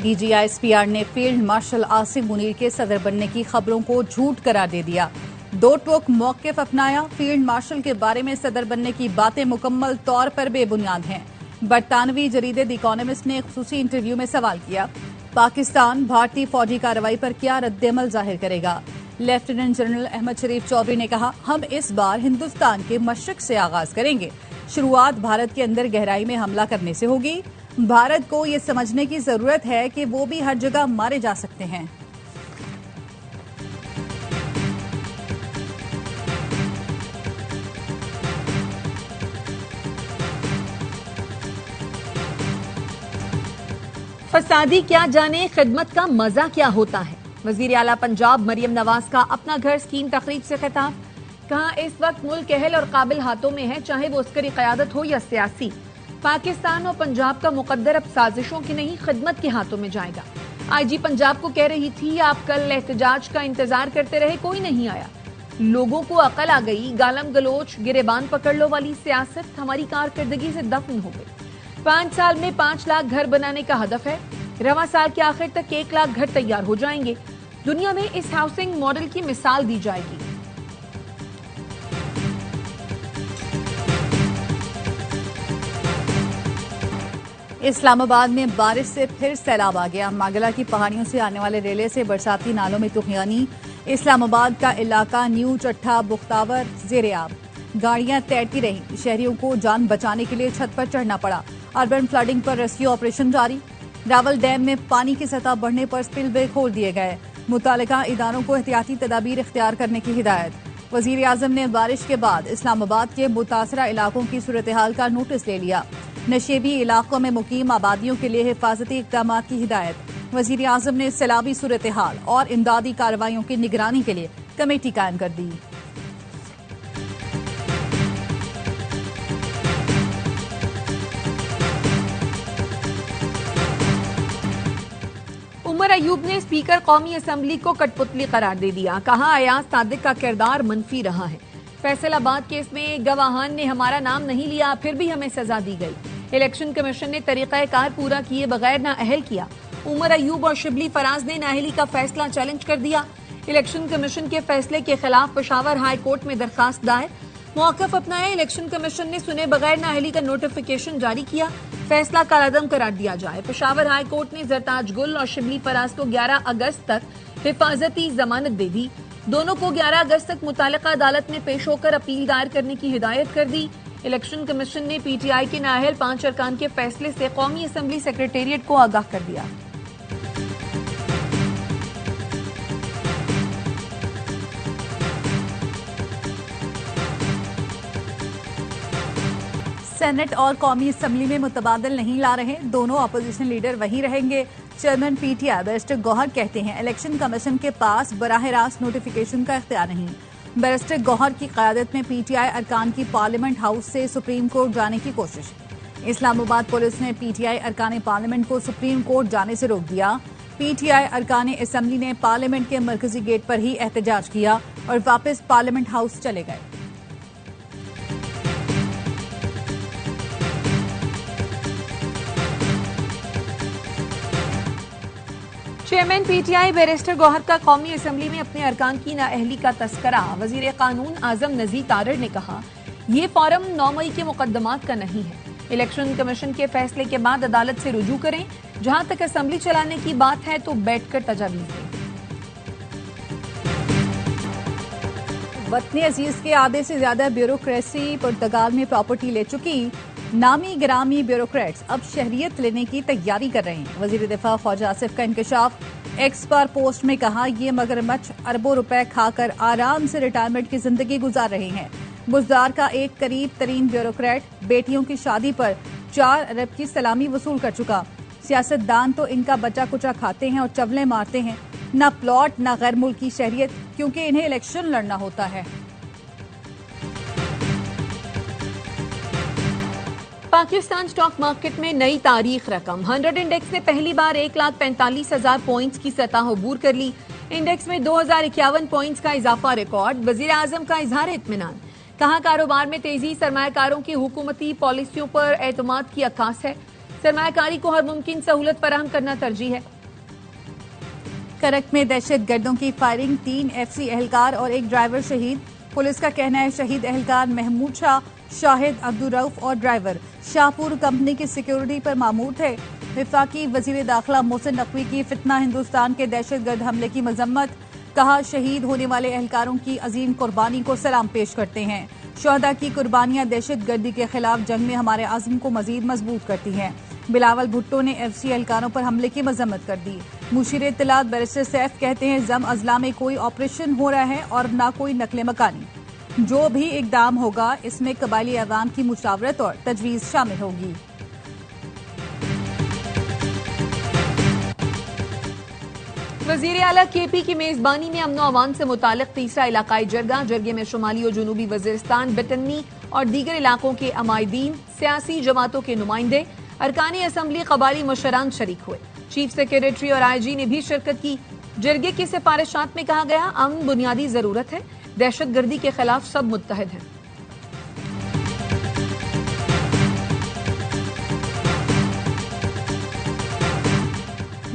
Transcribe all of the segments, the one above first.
DGISPR ने field marshal Asim Munir के सदर बनने की खबरों को झूठ करार दे दिया। दो टोक मौक़िफ़ अपनाया। फील्ड मार्शल के बारे में सदर बनने की बातें मुकम्मल तौर पर बेबुनियाद हैं। बरतानवी जरीदे द इकोनॉमिस्ट ने खुसूसी इंटरव्यू में सवाल किया, पाकिस्तान भारतीय फौजी कार्रवाई पर क्या रद्देअमल जाहिर करेगा। लेफ्टिनेंट जनरल अहमद शरीफ चौधरी ने कहा, हम इस बार हिंदुस्तान के मशरक से आगाज करेंगे। शुरुआत भारत के अंदर गहराई में हमला करने से होगी। भारत को ये समझने की जरूरत है कि वो भी हर जगह मारे जा सकते हैं। फसादी क्या जाने खिदमत का मजा क्या होता है। वजीर आला पंजाब मरियम नवाज का अपना घर स्कीम तकरीब से खिताब। कहा, इस वक्त मुल्क अहल और काबिल हाथों में है, चाहे वो अस्करी क़यादत हो या सियासी। पाकिस्तान और पंजाब का मुकद्दर अब साजिशों की नहीं खिदमत के हाथों में जाएगा। IG पंजाब को कह रही थी, आप कल एहतजाज का इंतजार करते रहे, कोई नहीं आया। लोगों को अकल आ गई। गालम गलोच गिरेबान पकड़ लो वाली सियासत हमारी कारकर्दगी से दफन हो गई। 5 साल में 5 लाख घर बनाने का हदफ है। रवां साल के आखिर तक 1 लाख घर तैयार हो जाएंगे। दुनिया में इस हाउसिंग मॉडल की मिसाल दी जाएगी। इस्लामाबाद में बारिश से फिर सैलाब आ गया। मागला की पहाड़ियों से आने वाले रेले से बरसाती नालों में तुगयानी। इस्लामाबाद का इलाका न्यू चट्ठा बुख्तावर ज़ेरे-आब। गाड़ियां तैरती रहीं। शहरियों को जान बचाने के लिए छत पर चढ़ना पड़ा। अर्बन फ्लडिंग पर रेस्क्यू ऑपरेशन जारी। रावल डैम में पानी की सतह बढ़ने पर स्पिलवे खोल दिए गए। मुतालिका इदारों को एहतियाती तदाबीर इख्तियार करने की हिदायत। वजीर आजम ने बारिश के बाद इस्लामाबाद के मुतासरा इलाकों की सूरत हाल का नोटिस ले लिया। नशेबी इलाकों में मुकीम आबादियों के लिए हिफाजती इक़दाम की हिदायत। वजीर आजम ने सैलाबी सूरत हाल और इमदादी कार्रवाइयों की निगरानी के लिए कमेटी कायम कर दी। उमर अयूब ने स्पीकर कौमी असम्बली को कठपुतली करार दे दिया। कहा, अयाज सादिक का किरदार मनफी रहा है। फैसलाबाद केस में गवाहान ने हमारा नाम नहीं लिया, फिर भी हमें सजा दी गई। इलेक्शन कमीशन ने तरीक़ाकार पूरा किए बगैर नाअहल किया। उमर अयूब और शिबली फराज ने नाअहली का फैसला चैलेंज कर दिया। इलेक्शन कमीशन के फैसले के खिलाफ पेशावर हाई कोर्ट में दरखास्त दायर। मौक़िफ़ अपनाया। इलेक्शन कमीशन ने सुने बगैर नाअहली का नोटिफिकेशन जारी किया। फैसला कालादम करार दिया जाए। पेशावर हाई कोर्ट ने जरताज गुल और शिबली फराज को 11 अगस्त तक हिफाजती जमानत दे दी। दोनों को 11 अगस्त तक मुतालिका अदालत में पेश होकर अपील दायर करने की हिदायत कर दी। इलेक्शन कमीशन ने PTI के नाअहल 5 अरकान के फैसले से कौमी असम्बली सेक्रेटेरिएट को आगाह कर दिया। सेनेट और कौमी असम्बली में मुतबादल नहीं ला रहे। दोनों अपोजिशन लीडर वही रहेंगे। चेयरमैन PTI बैरिस्टर गौहर कहते हैं, इलेक्शन कमीशन के पास बराह रास्त नोटिफिकेशन का इख्तियार नहीं। बैरिस्टर गौहर की क़यादत में PTI अरकान की पार्लियामेंट हाउस से सुप्रीम कोर्ट जाने की कोशिश। इस्लामाबाद पुलिस ने PTI अरकान पार्लियामेंट को सुप्रीम कोर्ट जाने से रोक दिया। PTI अरकान असम्बली ने पार्लियामेंट के मरकजी गेट पर ही एहतजाज किया और वापस पार्लियामेंट हाउस चले गए। चेयरमैन PTI बैरिस्टर गौहर का कौमी असम्बली में अपने अरकान की नाअहली का तस्करा। वजीर कानून आजम नज़ीर तारड़ ने कहा, ये फॉरम 9 मई के मुकदमात का नहीं है। इलेक्शन कमीशन के फैसले के बाद अदालत से रुजू करें। जहां तक असम्बली चलाने की बात है तो बैठकर तजावीज़ दें। वतन अजीज के आधे से ज्यादा ब्यूरोक्रेसी पुर्तगाल में प्रॉपर्टी ले चुकी नामी गिरामी ब्यूरोक्रेट्स अब शहरियत लेने की तैयारी कर रहे हैं। वजीर दिफा ख्वाजा आसिफ का इंकशाफ। एक्स पर पोस्ट में कहा, ये मगरमच्छ अरबों रुपए खाकर आराम से रिटायरमेंट की जिंदगी गुजार रहे हैं। बुजदार का एक करीब तरीन ब्यूरोक्रेट बेटियों की शादी पर 4 अरब की सलामी वसूल कर चुका। सियासतदान तो इनका बचा कुचा खाते हैं और चवलें मारते हैं। न प्लॉट न गैर मुल्की शहरियत, क्योंकि इन्हें इलेक्शन लड़ना होता है। पाकिस्तान स्टॉक मार्केट में नई तारीख रकम। 100 इंडेक्स ने पहली बार 1,45,000 पॉइंट्स की सतह अबूर कर ली। इंडेक्स में 2051 पॉइंट्स का इजाफा रिकॉर्ड। वजीर आजम का इजहार इत्मीनान। कहा, कारोबार में तेजी सरमायाकारों की हुकूमती पॉलिसियों पर एतमाद की अक्कास है। सरमायाकारी को हर मुमकिन सहूलत फराहम करना तरजीह है। करक में दहशत गर्दों की फायरिंग, 3 FC एहलकार और 1 ड्राइवर शहीद। पुलिस का कहना है शहीद एहलकार महमूद शाह, शाहिद, अब्दुल रऊफ और ड्राइवर शाहपुर कंपनी की सिक्योरिटी पर मामूर थे। वफाकी वजीर दाखिला मोहसिन नकवी की फितना हिंदुस्तान के दहशतगर्द हमले की मजम्मत, कहा शहीद होने वाले एहलकारों की अजीम कुर्बानी को सलाम पेश करते हैं। शोहदा की कुर्बानियां दहशतगर्दी के खिलाफ जंग में हमारे आज़म को मजीद मजबूत करती हैं। बिलावल भुट्टो ने FC एहलकारों पर हमले की मजम्मत कर दी। मुशीर इत्तलात बैरिस्टर सैफ कहते हैं जम अजला में कोई ऑपरेशन हो रहा है और ना कोई नकले मकानी। जो भी इकदाम होगा इसमें कबायली अवाम की मुशावरत और तजवीज़ शामिल होगी। वजीर आला KP की मेजबानी में अमनो अमान से मुतालिक तीसरा इलाकाई जरगे में शुमाली और जुनूबी वजीरिस्तान, बिटन्नी और दीगर इलाकों के अमायदीन, सियासी जमातों के नुमाइंदे, अरकानी असम्बली, कबायली मुशरान शरीक हुए। चीफ सेक्रेटरी और IG ने भी शिरकत की। जरगे की सिफारिशात में कहा गया अमन बुनियादी जरूरत है, दहशतगर्दी के खिलाफ सब मुत्तहद हैं।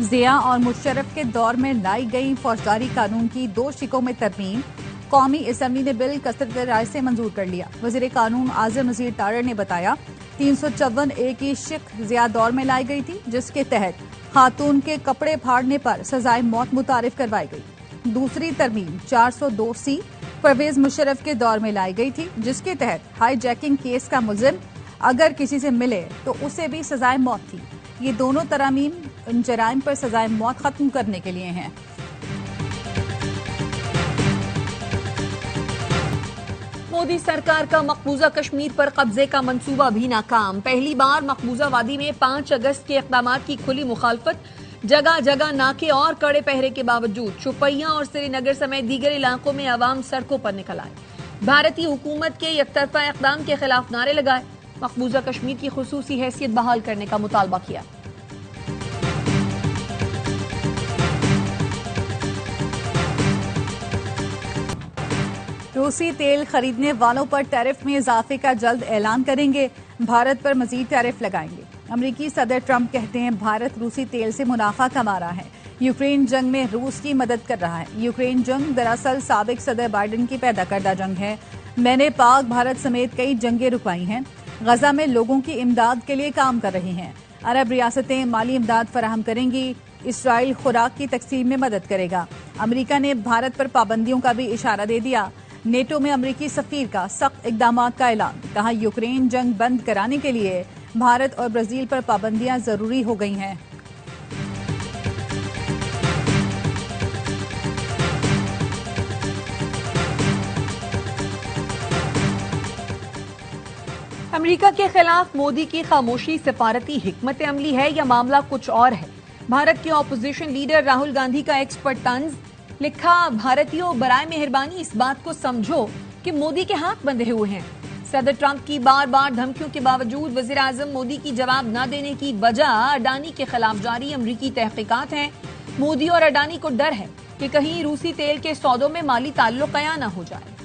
जिया और मुशर्रफ के दौर में लाई गई फौजदारी कानून की 2 शिकों में तरमीम, कौमी असम्बली ने बिल कसरत राय से मंजूर कर लिया। वजीर कानून आजम नजीर तारड़ ने बताया 354A की शिक जिया दौर में लाई गई थी, जिसके तहत खातून के कपड़े फाड़ने पर सजाए मौत मुतारिफ करवाई गई। दूसरी तरमीम 402C परवेज मुशर्रफ के दौर में लाई गई थी, जिसके तहत हाईजैकिंग केस का मुलजिम अगर किसी से मिले तो उसे भी सजाए मौत थी। ये दोनों तरमीम इन जराइम पर सजाए मौत खत्म करने के लिए हैं। मोदी सरकार का मकबूजा कश्मीर पर कब्जे का मंसूबा भी नाकाम। पहली बार मकबूजा वादी में 5 अगस्त के इक़दामात की खुली मुखालफत, जगह जगह नाके और कड़े पहरे के बावजूद शोपियां और श्रीनगर समेत दीगर इलाकों में अवाम सड़कों पर निकल आए। भारतीय हुकूमत के एकतरफा इक़दाम के खिलाफ नारे लगाए, मकबूजा कश्मीर की खुसूसी हैसियत बहाल करने का मुतालबा किया। रूसी तेल खरीदने वालों पर टैरिफ में इजाफे का जल्द ऐलान करेंगे, भारत पर मजीद टैरिफ लगाएंगे। अमरीकी सदर ट्रंप कहते हैं भारत रूसी तेल से मुनाफा कमा रहा है, यूक्रेन जंग में रूस की मदद कर रहा है। यूक्रेन जंग दरअसल साबिक सदर बाइडेन की पैदा करदा जंग है। मैंने पाक, भारत समेत कई जंगें रुकवाई हैं। गजा में लोगों की इमदाद के लिए काम कर रही हैं। अरब रियासतें माली इमदाद फराहम करेंगी। इसराइल खुराक की तकसीम में मदद करेगा। अमरीका ने भारत पर पाबंदियों का भी इशारा दे दिया। नेटो में अमरीकी सफीर का सख्त इकदामात का ऐलान, कहा यूक्रेन जंग बंद कराने के लिए भारत और ब्राजील पर पाबंदियां जरूरी हो गई हैं। अमेरिका के खिलाफ मोदी की खामोशी सिफारती हिकमत अमली है या मामला कुछ और है? भारत के ऑपोजिशन लीडर राहुल गांधी का एक्सपर्ट तंज, लिखा भारतीयों बराए मेहरबानी इस बात को समझो कि मोदी के हाथ बंधे हुए हैं। सदर ट्रंप की बार बार धमकियों के बावजूद वजीर आजम मोदी की जवाब न देने की वजह अडानी के खिलाफ जारी अमरीकी तहकीकात हैं। मोदी और अडानी को डर है कि कहीं रूसी तेल के सौदों में माली ताल्लुक काया न हो जाए।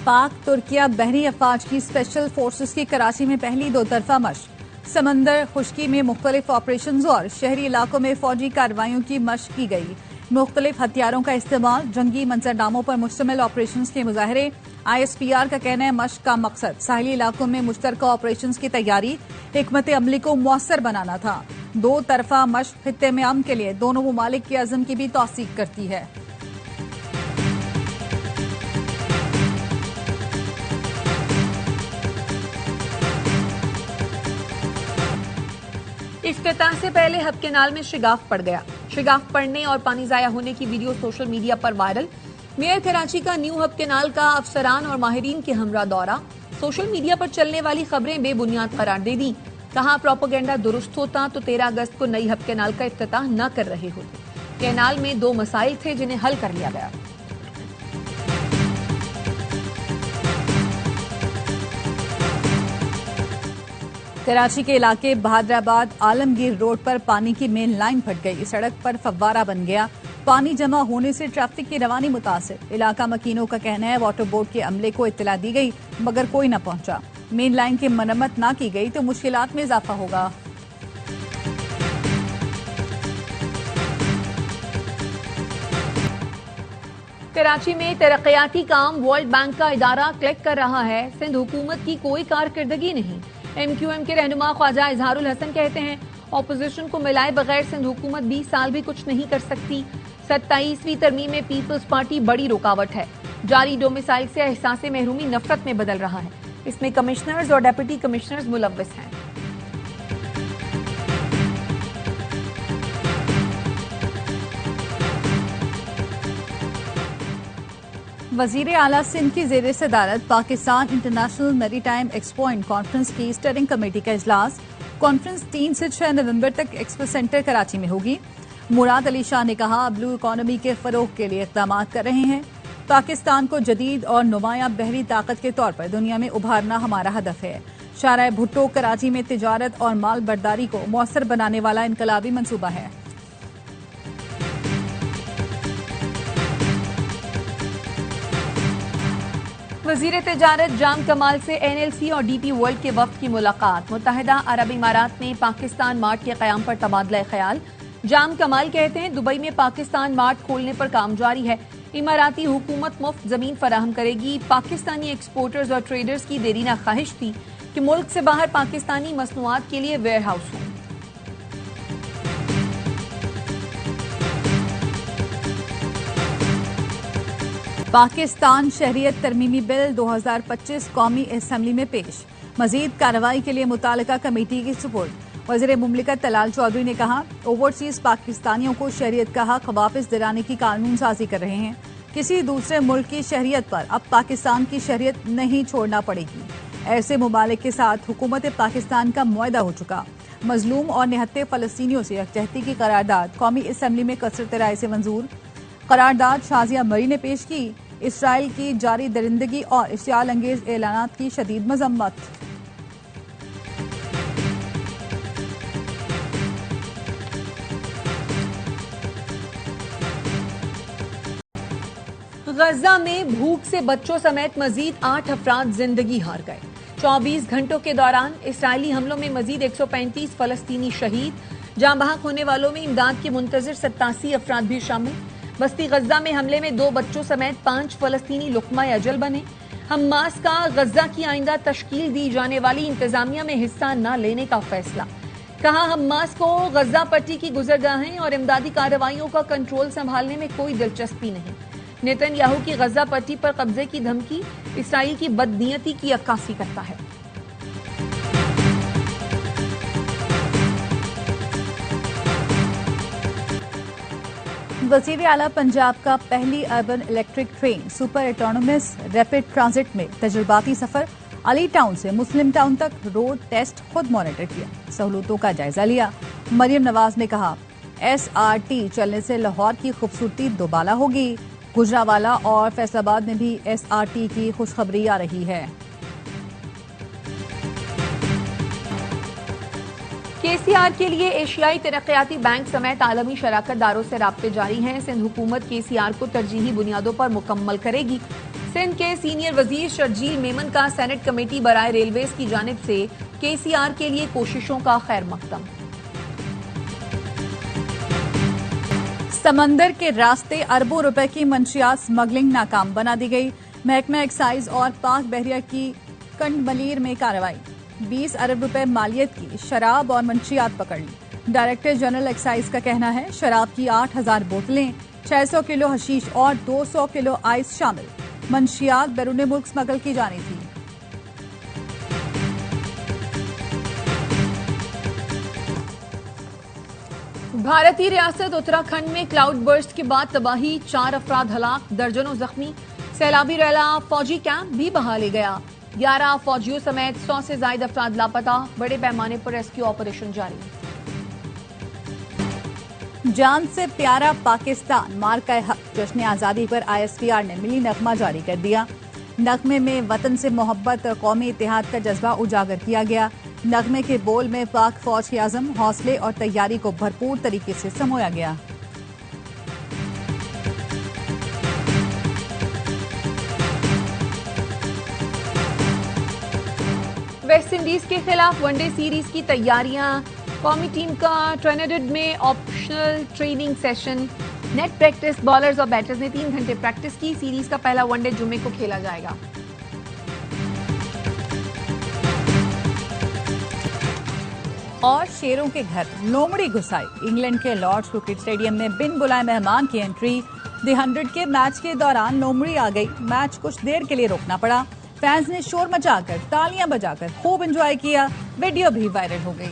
पाक तुर्किया बहरी अफवाज की स्पेशल फोर्सेस की कराची में पहली 2 तरफा मशक, समंदर खुश्की में मुख्तलिफ ऑपरेशन और शहरी इलाकों में फौजी कार्रवाइयों की मशक की गई। मुख्तलिफ हथियारों का इस्तेमाल, जंगी मंजरनामों पर मुश्तमिल ऑपरेशन के मुजाहरे। ISPR का कहना है मशक का मकसद साहिली इलाकों में मुश्तरका ऑपरेशन की तैयारी, हिकमत अमली को मुअस्सर बनाना था। 2 तरफा मशक खित्ते में अमन के लिए दोनों मुमालिक के अज़म की भी तौसीक करती है। इफ्तिताह से पहले हब केनाल में शिगाफ पड़ गया। शिगाफ पड़ने और पानी जाया होने की वीडियो सोशल मीडिया पर वायरल। मेयर कराची का न्यू हब केनाल का अफसरान और माहिरीन के हमरा दौरा। सोशल मीडिया पर चलने वाली खबरें बेबुनियाद करार दे दी। कहा प्रोपेगेंडा दुरुस्त होता तो 13 अगस्त को नई हब केनाल का इफ्तिताह न कर रहे होते। केनाल में 2 मसाइल थे जिन्हें हल कर लिया गया। कराची के इलाके बहादराबाद आलमगीर रोड पर पानी की मेन लाइन फट गई। सड़क पर फव्वारा बन गया। पानी जमा होने से ट्रैफिक की रवानी मुतासिर। इलाका मकीनों का कहना है वाटर बोर्ड के अमले को इत्तला दी गई मगर कोई न पहुंचा। मेन लाइन की मरम्मत न की गई तो मुश्किलात में इजाफा होगा। कराची में तरक्याती काम वर्ल्ड बैंक का इदारा क्लिक कर रहा है, सिंध हुकूमत की कोई कारकर्दगी नहीं। MQM के रहनुमा ख्वाजा इजहारुल हसन कहते हैं, ऑपोजिशन को मिलाए बगैर सिंध हुकूमत 20 साल भी कुछ नहीं कर सकती। 27वीं तरमीम में पीपल्स पार्टी बड़ी रुकावट है। जारी डोमिसाइल से एहसास महरूमी नफरत में बदल रहा है। इसमें कमिश्नर्स और डिप्टी कमिश्नर्स मुलव्वस हैं। वजीर आला सिंध की जेर सदारत Pakistan international maritime expo and conference की स्टीयरिंग कमेटी का इजलास। कॉन्फ्रेंस 3 से 6 नवंबर तक एक्सपो सेंटर कराची में होगी। मुराद अली शाह ने कहा, ब्लू इकॉनमी के फरोग के लिए इक़दाम कर रहे हैं। पाकिस्तान को जदीद और नुमाया बहरी ताकत के तौर पर दुनिया में उभारना हमारा हदफ है। शाहराह भुट्टो कराची में तिजारत और माल बर्दारी को मौसर बनाने वाला इनकलाबी मंसूबा है। वजीर तिजारत जाम कमाल से NLC और DP वर्ल्ड के वफ्द की मुलाकात। मुत्तहिदा अरब इमारात में पाकिस्तान मार्ट के क़याम पर तबादला ख्याल। जाम कमाल कहते हैं, दुबई में पाकिस्तान मार्ट खोलने पर काम जारी है। इमाराती हुकूमत मुफ्त जमीन फराहम करेगी। पाकिस्तानी एक्सपोर्टर्स और ट्रेडर्स की देरीना ख्वाहिश थी कि मुल्क से बाहर पाकिस्तानी मसनूआत के लिए वेयर हाउस हो। पाकिस्तान शहरियत तरमीमी बिल 2025 कौमी असम्बली में पेश। मजीद कार्रवाई के लिए मुतालिका कमेटी की सुपुर्द। वज़ीर मुमलिकत तलाल चौधरी ने कहा, ओवरसीज पाकिस्तानियों को शहरियत का हक वापस दिलाने की कानून साजी कर रहे हैं। किसी दूसरे मुल्क की शहरियत पर अब पाकिस्तान की शहरियत नहीं छोड़ना पड़ेगी। ऐसे मुमालिक के साथ हुकूमत पाकिस्तान का मुआहदा हो चुका। मजलूम और निहत्ते फलस्तीनियों से यकजहती की करारदाद कौमी असम्बली में कसरत राय से मंजूर। करारदाद शाजिया मरी ने पेश की। इसराइल की जारी दरिंदगी और इश्तियाल अंगेज ऐलानात की शदीद मजम्मत। गजा में भूख से बच्चों समेत मजीद 8 अफराद जिंदगी हार गए। 24 घंटों के दौरान इसराइली हमलों में मजीद 135 फलस्तीनी शहीद। जाँ बहक होने वालों में इमदाद के मुंतजर 87 अफराद भी शामिल। बस्ती गजा में हमले में 2 बच्चों समेत 5 फलस्तीनी लुक्मा अजल बने। हमास का गजा की आइंदा तश्कील दी जाने वाली इंतजामिया में हिस्सा न लेने का फैसला। कहा, हमास को गजा पट्टी की गुजरगाहें और इमदादी कार्रवाइयों का कंट्रोल संभालने में कोई दिलचस्पी नहीं। नेतन्याहू की गजा पट्टी पर कब्जे की धमकी इसराइल की बदनीयती की अक्कासी करता है। वज़ीर आला पंजाब का पहली urban electric train super autonomous rapid transit में तजुर्बाती सफर। अली टाउन से मुस्लिम टाउन तक रोड टेस्ट खुद मॉनिटर किया, सहूलतों का जायजा लिया। मरियम नवाज ने कहा, SRT चलने से लाहौर की खूबसूरती दोबाला होगी। गुजरावाला और फैसलाबाद में भी SRT की खुशखबरी आ रही है। KCR के लिए एशियाई तरक्याती बैंक समेत आलमी शराकत दारों से राब्ते जारी हैं। सिंध हुकूमत KCR को तरजीही बुनियादों पर मुकम्मल करेगी। सिंध के सीनियर वजीर शर्जील मेमन का सेनेट कमेटी बराए रेलवेज की जानिब से KCR के लिए कोशिशों का खैर मकदम। समंदर के रास्ते अरबों रुपए की मंशियात स्मगलिंग नाकाम बना दी गई। महकमा एक्साइज और पाक बहरिया की कंडमलीर में कार्रवाई। 20 अरब रुपए मालियत की शराब और मंशियात पकड़ ली। डायरेक्टर जनरल एक्साइज का कहना है, शराब की 8000 बोतलें, 600 किलो हशीश और 200 किलो आइस शामिल। मंशियात बैरून मुल्क स्मगल की जानी थी। भारतीय रियासत उत्तराखंड में क्लाउड बर्स्ट के बाद तबाही, 4 अफराद हलाक, दर्जनों जख्मी। सैलाबी रैला फौजी कैंप भी बहा ले गया। 11 फौजियों समेत 100 से ज्यादा अफराद लापता। बड़े पैमाने पर रेस्क्यू ऑपरेशन जारी। जान से प्यारा पाकिस्तान मार्का हक जश्न आज़ादी पर ISPR ने मिली नगमा जारी कर दिया। नगमे में वतन से मोहब्बत और कौमी इत्तेहाद का जज्बा उजागर किया गया। नगमे के बोल में पाक फौज के आज़म, हौसले और तैयारी को भरपूर तरीके से समोया गया। वेस्ट इंडीज के खिलाफ वनडे सीरीज की तैयारियां। कौमी टीम का ट्रिनिडाद में optional training session. Net practice bowlers और बैटर्स ने 3 घंटे प्रैक्टिस की। सीरीज का पहला वनडे जुम्मे को खेला जाएगा। और शेरों के घर लोमड़ी घुसाई। इंग्लैंड के लॉर्ड्स क्रिकेट स्टेडियम में बिन बुलाए मेहमान की एंट्री। दी 100 के मैच के दौरान लोमड़ी आ गई। मैच कुछ देर के लिए रोकना पड़ा। फैंस ने शोर मचाकर तालियां बजाकर खूब एंजॉय किया। वीडियो भी वायरल हो गई।